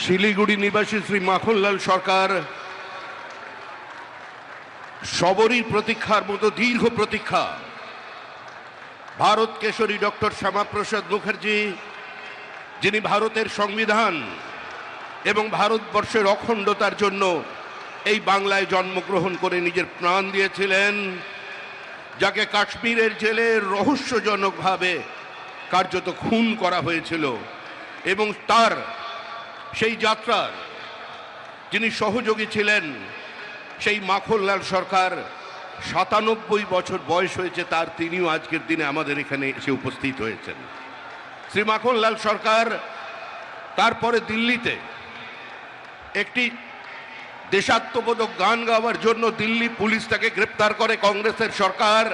শিলিগুড়ি নিবাসী শ্রী মাখনলাল সরকার সবরই প্রতীক্ষার মতো দীর্ঘ প্রতীক্ষা। ভারত কেশরী ডক্টর শ্যামাপ্রসাদ মুখার্জি, যিনি ভারতের সংবিধান এবং ভারতবর্ষের অখণ্ডতার জন্য এই বাংলায় জন্মগ্রহণ করে নিজের প্রাণ দিয়েছিলেন, যাকে কাশ্মীরের জেলে রহস্যজনকভাবে কার্যত খুন করা হয়েছিল, এবং তার সেই যাত্রার যিনি সহযোগী ছিলেন, সেই মাখনলাল সরকার ৯৭ বছর বয়স হয়েছে তার, তিনিও আজকের দিনে আমাদের এখানে এসে উপস্থিত হয়েছেন। শ্রী মাখনলাল সরকার তারপরে দিল্লিতে একটি দেশাত্মবোধক গান গাওয়ার জন্য দিল্লি পুলিশ তাকে গ্রেপ্তার করে কংগ্রেসের সরকার।